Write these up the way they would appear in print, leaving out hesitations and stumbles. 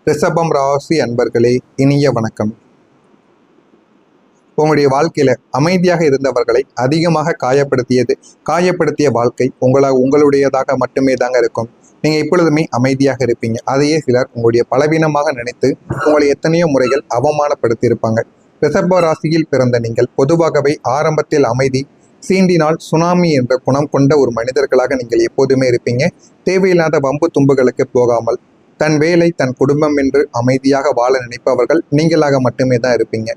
ரிஷபம் ராசி அன்பர்களே, இனிய வணக்கம். உங்களுடைய வாழ்க்கையில அமைதியாக இருந்தவர்களை அதிகமாக காயப்படுத்திய வாழ்க்கை உங்களுடையதாக மட்டுமே தாங்க இருக்கும். நீங்க இப்பொழுதுமே அமைதியாக இருப்பீங்க. அதையே சிலர் உங்களுடைய பலவீனமாக நினைத்து உங்களை எத்தனையோ முறைகள் அவமானப்படுத்தி இருப்பாங்க. ரிஷப ராசியில் பிறந்த நீங்கள் பொதுவாகவே ஆரம்பத்தில் அமைதி, சீண்டினால் சுனாமி என்ற குணம் கொண்ட ஒரு மனிதர்களாக நீங்கள் எப்போதுமே இருப்பீங்க. தேவையில்லாத வம்பு தும்புகளுக்கு போகாமல் தன் வேலை, தன் குடும்பம் என்று அமைதியாக வாழ நினைப்பவர்கள் நீங்களாக மட்டுமே தான் இருப்பீங்க.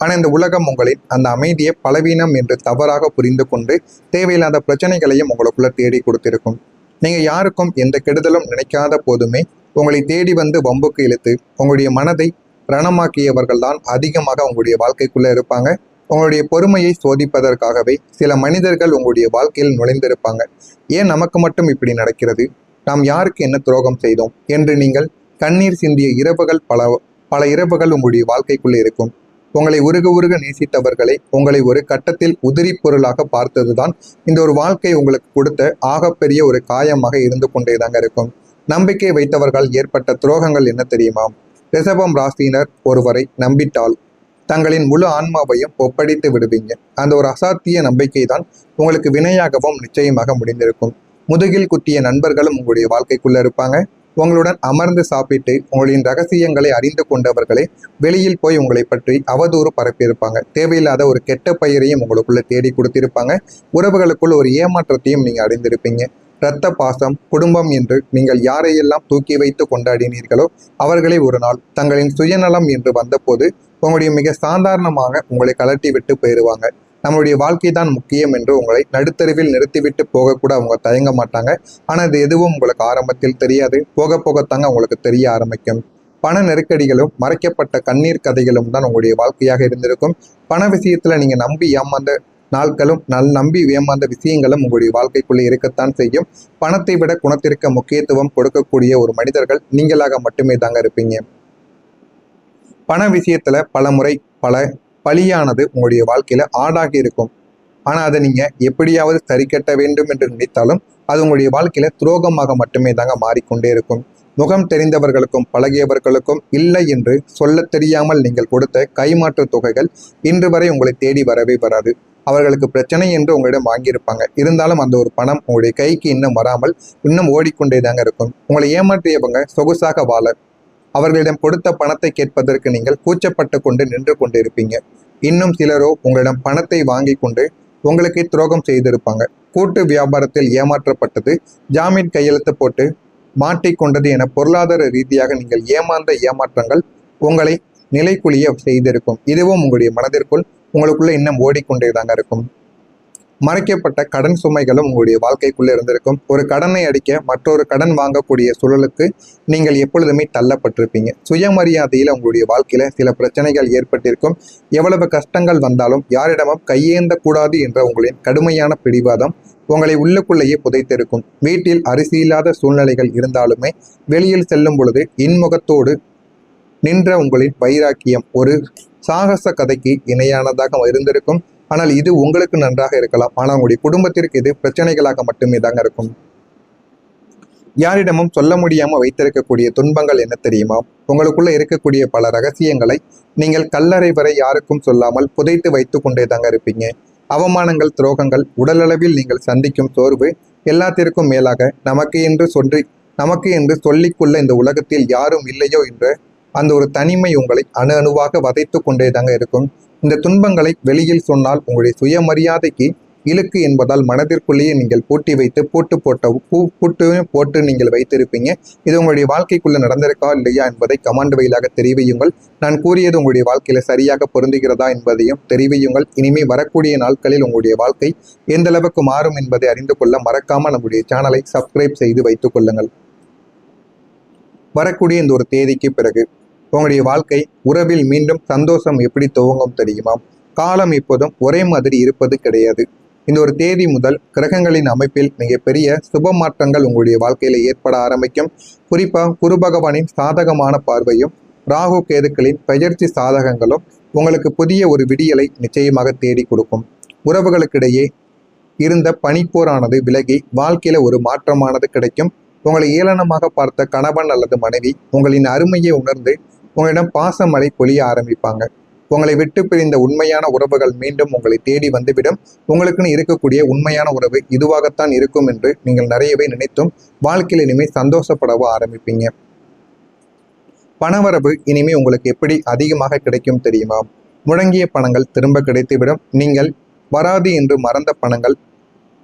ஆனால் இந்த உலகம் உங்களின் அந்த அமைதியை பலவீனம் என்று தவறாக புரிந்து கொண்டு தேவையில்லாத பிரச்சனைகளையும் உங்களுக்குள்ள தேடி கொடுத்திருக்கும். நீங்கள் யாருக்கும் எந்த கெடுதலும் நினைக்காத போதுமே உங்களை தேடி வந்து வம்புக்கு இழுத்து உங்களுடைய மனதை ரணமாக்கியவர்கள் தான் அதிகமாக உங்களுடைய வாழ்க்கைக்குள்ளே இருப்பாங்க. உங்களுடைய பொறுமையை சோதிப்பதற்காகவே சில மனிதர்கள் உங்களுடைய வாழ்க்கையில் நுழைந்திருப்பாங்க. ஏன் நமக்கு மட்டும் இப்படி நடக்கிறது, நாம் யாருக்கு என்ன துரோகம் செய்தோம் என்று நீங்கள் கண்ணீர் சிந்திய இரவுகள் பல இரவுகள் உங்களுடைய வாழ்க்கைக்குள்ளே இருக்கும். உங்களை உருக நேசித்தவர்களை உங்களை ஒரு கட்டத்தில் உதிரி பொருளாக பார்த்ததுதான் இந்த ஒரு வாழ்க்கை உங்களுக்கு கொடுத்த ஆகப்பெரிய ஒரு காயமாக இருந்து கொண்டேதாங்க இருக்கும். நம்பிக்கை வைத்தவர்கள் ஏற்பட்ட துரோகங்கள் என்ன தெரியுமா? ரிஷபம் ராசியினர் ஒருவரை நம்பிட்டால் தங்களின் முழு ஆன்மாவையும் ஒப்படைத்து விடுவீங்க. அந்த ஒரு அசாத்திய நம்பிக்கை தான் உங்களுக்கு வினையாகவும் நிச்சயமாக முடிந்திருக்கும். முதுகில் குத்திய நண்பர்களும் உங்களுடைய வாழ்க்கைக்குள்ள இருப்பாங்க. உங்களுடன் அமர்ந்து சாப்பிட்டு உங்களின் ரகசியங்களை அறிந்து கொண்டவர்களே வெளியில் போய் உங்களை பற்றி அவதூறு பரப்பியிருப்பாங்க. தேவையில்லாத ஒரு கெட்ட பெயரையும் உங்களுக்குள்ள தேடி கொடுத்திருப்பாங்க. உறவுகளுக்குள் ஒரு ஏமாற்றத்தையும் நீங்க அறிந்திருப்பீங்க. இரத்த பாசம், குடும்பம் என்று நீங்கள் யாரையெல்லாம் தூக்கி வைத்து கொண்டாடினீர்களோ அவர்களை ஒரு நாள் தங்களின் சுயநலம் என்று வந்தபோது உங்களுடைய மிக சாதாரணமாக உங்களை கலட்டி விட்டு போயிடுவாங்க. நம்மளுடைய வாழ்க்கை தான் முக்கியம் என்று உங்களை நடுத்தருவில் நிறுத்திவிட்டு போகக்கூட அவங்க தயங்க மாட்டாங்க. ஆனால் அது எதுவும் உங்களுக்கு ஆரம்பத்தில் தெரியாது. போக போகத்தாங்க உங்களுக்கு தெரிய ஆரம்பிக்கும். பண நெருக்கடிகளும் மறைக்கப்பட்ட கண்ணீர் கதைகளும் தான் உங்களுடைய வாழ்க்கையாக இருந்திருக்கும். பண விஷயத்துல நீங்க நம்பி ஏமாந்த நாட்களும் நம்பி ஏமாந்த விஷயங்களும் உங்களுடைய வாழ்க்கைக்குள்ளே இருக்கத்தான் செய்யும். பணத்தை விட குணத்திற்கு முக்கியத்துவம் கொடுக்கக்கூடிய ஒரு மனிதர்கள் நீங்களாக மட்டுமே தாங்க இருப்பீங்க. பண விஷயத்துல பல முறை பலியானது உங்களுடைய வாழ்க்கையில ஆடாகி இருக்கும். ஆனா அதை நீங்க எப்படியாவது சரி கட்ட வேண்டும் என்று நினைத்தாலும் அது உங்களுடைய வாழ்க்கையில துரோகமாக மட்டுமே தாங்க மாறிக்கொண்டே இருக்கும். முகம் தெரிந்தவர்களுக்கும் பழகியவர்களுக்கும் இல்லை என்று சொல்ல தெரியாமல் நீங்கள் கொடுத்த கைமாற்று தொகைகள் இன்று வரை உங்களை தேடி வரவே வராது. அவர்களுக்கு பிரச்சனை என்று உங்களிடம் வாங்கியிருப்பாங்க. இருந்தாலும் அந்த ஒரு பணம் உங்களுடைய கைக்கு இன்னும் வராமல் இன்னும் ஓடிக்கொண்டே தாங்க இருக்கும். உங்களை ஏமாற்றியவங்க சொகுசாக வாழ அவர்களிடம் கொடுத்த பணத்தை கேட்பதற்கு நீங்கள் கூச்சப்பட்டு கொண்டு நின்று கொண்டிருப்பீங்க. இன்னும் சிலரோ உங்களிடம் பணத்தை வாங்கி கொண்டு உங்களுக்கு துரோகம் செய்திருப்பாங்க. கூட்டு வியாபாரத்தில் ஏமாற்றப்பட்டது, ஜாமீன் கையெழுத்து போட்டு மாட்டிக்கொண்டது என பொருளாதார ரீதியாக நீங்கள் ஏமாந்த ஏமாற்றங்கள் உங்களை நிலைக்குழிய செய்திருக்கும். இதுவும் உங்களுடைய மனதிற்குள் உங்களுக்குள்ள இன்னும் ஓடிக்கொண்டே தாங்க இருக்கும். மறைக்கப்பட்ட கடன் சுமைகளும் உங்களுடைய வாழ்க்கைக்குள்ளே இருந்திருக்கும். ஒரு கடனை அடிக்க மற்றொரு கடன் வாங்கக்கூடிய சூழலுக்கு நீங்கள் எப்பொழுதுமே தள்ளப்பட்டிருப்பீங்க. சுயமரியாதையில் உங்களுடைய வாழ்க்கையில சில பிரச்சனைகள் ஏற்பட்டிருக்கும். எவ்வளவு கஷ்டங்கள் வந்தாலும் யாரிடமும் கையேந்த கூடாது என்ற உங்களின் கடுமையான பிடிவாதம் உங்களை உள்ளுக்குள்ளேயே புதைத்திருக்கும். வீட்டில் அரிசி இல்லாத சூழ்நிலைகள் இருந்தாலுமே வெளியில் செல்லும் பொழுது இன்முகத்தோடு நின்ற உங்களின் வைராக்கியம் ஒரு சாகச கதைக்கு இணையானதாக இருந்திருக்கும். ஆனால் இது உங்களுக்கு நன்றாக இருக்கலாம். ஆனால் உங்களுடைய குடும்பத்திற்கு இது பிரச்சனைகளாக மட்டுமே தாங்க இருக்கும். யாரிடமும் சொல்ல முடியாம வைத்திருக்கக்கூடிய துன்பங்கள் என்ன தெரியுமா? உங்களுக்குள்ள இருக்கக்கூடிய பல ரகசியங்களை நீங்கள் கல்லறை வரை யாருக்கும் சொல்லாமல் புதைத்து வைத்து கொண்டே தாங்க இருப்பீங்க. அவமானங்கள், துரோகங்கள், உடலளவில் நீங்கள் சந்திக்கும் சோர்வு எல்லாத்திற்கும் மேலாக நமக்கு என்று சொல்லிக்கொள்ள இந்த உலகத்தில் யாரும் இல்லையோ என்ற அந்த ஒரு தனிமை உங்களை அணுவாக வதைத்து கொண்டே தாங்க இருக்கும். இந்த துன்பங்களை வெளியில் சொன்னால் உங்களுடைய சுயமரியாதைக்கு இழுக்கு என்பதால் மனதிற்குள்ளேயே நீங்கள் பூட்டி வைத்து போட்டு நீங்கள் வைத்திருப்பீங்க. இது உங்களுடைய வாழ்க்கைக்குள்ள நடந்திருக்கா இல்லையா என்பதை கமெண்ட் வழியாக தெரிவியுங்கள். நான் கூறியது உங்களுடைய வாழ்க்கையில சரியாக பொருந்துகிறதா என்பதையும் தெரிவியுங்கள். இனிமே வரக்கூடிய நாட்களில் உங்களுடைய வாழ்க்கை எந்த அளவுக்கு மாறும் என்பதை அறிந்து கொள்ள மறக்காம நம்முடைய சேனலை சப்ஸ்கிரைப் செய்து வைத்துக் கொள்ளுங்கள். வரக்கூடிய இந்த ஒரு தேதிக்கு பிறகு உங்களுடைய வாழ்க்கை உறவில் மீண்டும் சந்தோஷம் எப்படி துவங்கும் தெரியுமா? காலம் இப்போதும் ஒரே மாதிரி இருப்பது கிடையாது. இந்த ஒரு தேதி முதல் கிரகங்களின் அமைப்பில் மிகப்பெரிய சுப மாற்றங்கள் உங்களுடைய வாழ்க்கையில ஏற்பட ஆரம்பிக்கும். குறிப்பா குரு பகவானின் சாதகமான பார்வையும் ராகு கேதுக்களின் பெயர்ச்சி சாதகங்களும் உங்களுக்கு புதிய ஒரு விடியலை நிச்சயமாக தேடி கொடுக்கும். உறவுகளுக்கிடையே இருந்த பனிப்போரானது விலகி வாழ்க்கையில ஒரு மாற்றமானது கிடைக்கும். உங்களை ஏளனமாக பார்த்த கணவன் அல்லது மனைவி உங்களின் அருமையை உணர்ந்து உங்களிடம் பாசமழை பொழிய ஆரம்பிப்பாங்க. உங்களை விட்டு பிரிந்த உண்மையான உறவுகள் மீண்டும் உங்களை தேடி வந்துவிடும். உங்களுக்குன்னு இருக்கக்கூடிய உண்மையான உறவு இதுவாகத்தான் இருக்கும் என்று நீங்கள் நிறையவே நினைத்தும் வாழ்க்கையில் இனிமேல் சந்தோஷப்படவும் ஆரம்பிப்பீங்க. பணவரவு இனிமே உங்களுக்கு எப்படி அதிகமாக கிடைக்கும் தெரியுமா? முழங்கிய பணங்கள் திரும்ப கிடைத்துவிடும். நீங்கள் வராது என்று மறந்த பணங்கள்,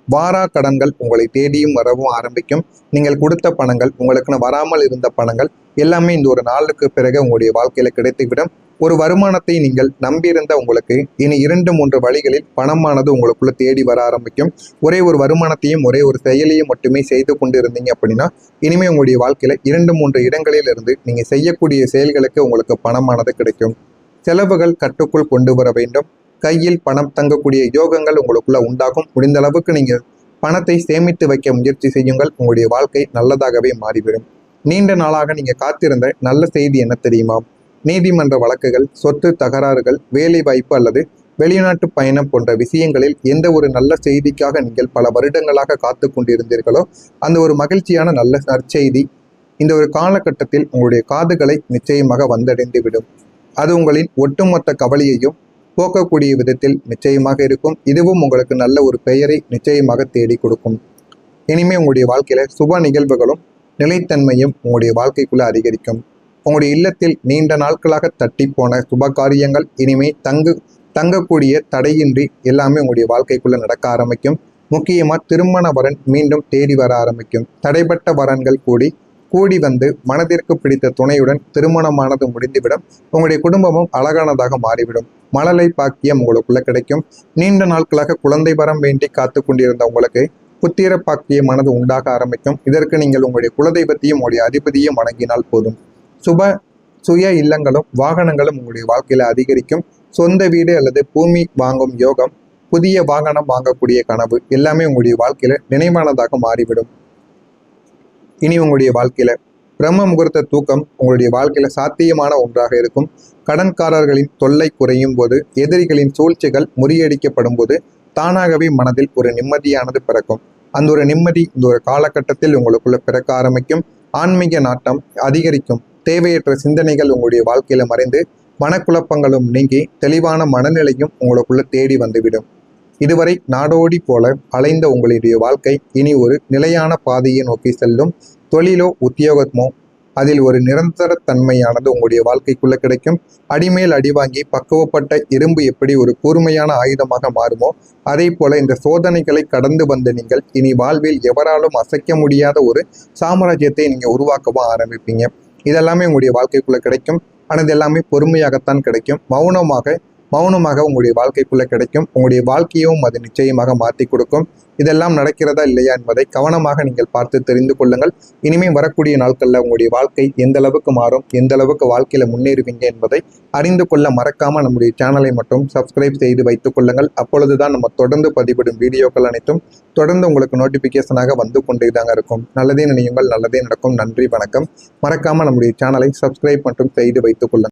வாரா கடன்கள் உங்களை தேடியும் வரவும் ஆரம்பிக்கும். நீங்கள் கொடுத்த பணங்கள், உங்களுக்குன்னு வராமல் இருந்த பணங்கள் எல்லாமே இந்த ஒரு நாளுக்கு பிறகு உங்களுடைய வாழ்க்கையில கிடைத்துவிடும். ஒரு வருமானத்தை நீங்கள் நம்பியிருந்த உங்களுக்கு இனி 2-3 வழிகளில் பணமானது உங்களுக்குள்ள தேடி வர ஆரம்பிக்கும். ஒரே ஒரு வருமானத்தையும் ஒரே ஒரு செயலையும் மட்டுமே செய்து கொண்டு இருந்தீங்க அப்படின்னா இனிமே உங்களுடைய வாழ்க்கையில 2-3 இடங்களில் இருந்து நீங்க செய்யக்கூடிய செயல்களுக்கு உங்களுக்கு பணமானது கிடைக்கும். செலவுகள் கட்டுக்குள் கொண்டு வர வேண்டும். கையில் பணம் தங்கக்கூடிய யோகங்கள் உங்களுக்குள்ள உண்டாகும். முடிந்த அளவுக்கு நீங்கள் பணத்தை சேமித்து வைக்க முயற்சி செய்யுங்கள். உங்களுடைய வாழ்க்கை நல்லதாகவே மாறிவிடும். நீண்ட நாளாக நீங்க காத்திருந்த நல்ல செய்தி என்ன தெரியுமா? நீதிமன்ற வழக்குகள், சொத்து தகராறுகள், வேலை வாய்ப்பு அல்லது வெளிநாட்டு பயணம் போன்ற விஷயங்களில் எந்த ஒரு நல்ல செய்திக்காக நீங்கள் பல வருடங்களாக காத்து கொண்டிருந்தீர்களோ அந்த ஒரு மகிழ்ச்சியான நல்ல நற்செய்தி இந்த ஒரு காலகட்டத்தில் உங்களுடைய காதுகளை நிச்சயமாக வந்தடைந்து விடும். அது உங்களின் ஒட்டுமொத்த கவலையையும் போக்கக்கூடிய விதத்தில் நிச்சயமாக இருக்கும். இதுவும் உங்களுக்கு நல்ல ஒரு பெயரை நிச்சயமாக தேடி கொடுக்கும். இனிமே உங்களுடைய வாழ்க்கையில சுப நிகழ்வுகளும் நிலைத்தன்மையும் உங்களுடைய வாழ்க்கைக்குள்ள அதிகரிக்கும். உங்களுடைய இல்லத்தில் நீண்ட நாட்களாக தட்டி போன சுப காரியங்கள் இனிமே தங்கக்கூடிய தடையின்றி எல்லாமே உங்களுடைய வாழ்க்கைக்குள்ள நடக்க ஆரம்பிக்கும். முக்கியமா திருமண வரன் மீண்டும் தேடி வர ஆரம்பிக்கும். தடைப்பட்ட வரன்கள் கூடி வந்து மனதிற்கு பிடித்த துணையுடன் திருமணமானது முடிந்துவிடும். உங்களுடைய குடும்பமும் அழகானதாக மாறிவிடும். மழலை பாக்கியம் உங்களுக்குள்ள கிடைக்கும். நீண்ட நாட்களாக குழந்தை வரம் வேண்டி காத்து கொண்டிருந்த உங்களுக்கு புத்திர பாக்கியமானது உண்டாக ஆரம்பிக்கும். இதற்கு நீங்கள் உங்களுடைய குலதெய்வத்தையும் உங்களுடைய அதிபதியும் வணங்கினால் போதும். சுய இல்லங்களும் வாகனங்களும் உங்களுடைய வாழ்க்கையில அதிகரிக்கும். சொந்த வீடு அல்லது பூமி வாங்கும் யோகம், புதிய வாகனம் வாங்கக்கூடிய கனவு எல்லாமே உங்களுடைய வாழ்க்கையில நினைவானதாக மாறிவிடும். இனி உங்களுடைய வாழ்க்கையில பிரம்ம முகூர்த்த தூக்கம் உங்களுடைய வாழ்க்கையில சாத்தியமான ஒன்றாக இருக்கும். கடன்காரர்களின் தொல்லை குறையும் போது, எதிரிகளின் சூழ்ச்சிகள் முறியடிக்கப்படும் போது தானாகவே மனதில் ஒரு நிம்மதியானது பிறக்கும். அந்த ஒரு நிம்மதி இந்த ஒரு காலகட்டத்தில் உங்களுக்குள்ள பிறக்க ஆரம்பிக்கும். ஆன்மீக நாட்டம் அதிகரிக்கும். தேவையற்ற சிந்தனைகள் உங்களுடைய வாழ்க்கையில மறைந்து மனக்குழப்பங்களும் நீங்கி தெளிவான மனநிலையும் உங்களுக்குள்ள தேடி வந்துவிடும். இதுவரை நாடோடி போல அலைந்த உங்களுடைய வாழ்க்கை இனி ஒரு நிலையான பாதையை நோக்கி செல்லும். தொழிலோ உத்தியோகமோ அதில் ஒரு நிரந்தர தன்மையானது உங்களுடைய வாழ்க்கைக்குள்ள கிடைக்கும். அடிமேல் அடி வாங்கி பக்குவப்பட்ட இரும்பு எப்படி ஒரு கூர்மையான ஆயுதமாக மாறுமோ அதே போல இந்த சோதனைகளை கடந்து வந்த நீங்கள் இனி வாழ்வில் எவராலும் அசைக்க முடியாத ஒரு சாம்ராஜ்யத்தை நீங்க உருவாக்கவும் ஆரம்பிப்பீங்க. இதெல்லாமே உங்களுடைய வாழ்க்கைக்குள்ள கிடைக்கும். ஆனால் இது எல்லாமே பொறுமையாகத்தான் கிடைக்கும். மௌனமாக உங்களுடைய வாழ்க்கைக்குள்ள கிடைக்கும். உங்களுடைய வாழ்க்கையும் அது நிச்சயமாக மாற்றி கொடுக்கும். இதெல்லாம் நடக்கிறதா இல்லையா என்பதை கவனமாக நீங்கள் பார்த்து தெரிந்து கொள்ளுங்கள். இனிமே வரக்கூடிய நாட்களில் உங்களுடைய வாழ்க்கை எந்த அளவுக்கு மாறும், எந்த அளவுக்கு வாழ்க்கையில முன்னேறுவீங்க என்பதை அறிந்து கொள்ள மறக்காம நம்முடைய சேனலை மட்டும் சப்ஸ்கிரைப் செய்து வைத்துக் கொள்ளுங்கள். அப்பொழுதுதான் நம்ம தொடர்ந்து பதிவிடும் வீடியோக்கள் அனைத்தும் தொடர்ந்து உங்களுக்கு நோட்டிபிகேஷனாக வந்து கொண்டே தாங்க இருக்கும். நல்லதே நினையுங்கள், நல்லதே நடக்கும். நன்றி, வணக்கம். மறக்காம நம்முடைய சேனலை சப்ஸ்கிரைப் மற்றும் செய்து வைத்துக் கொள்ளுங்கள்.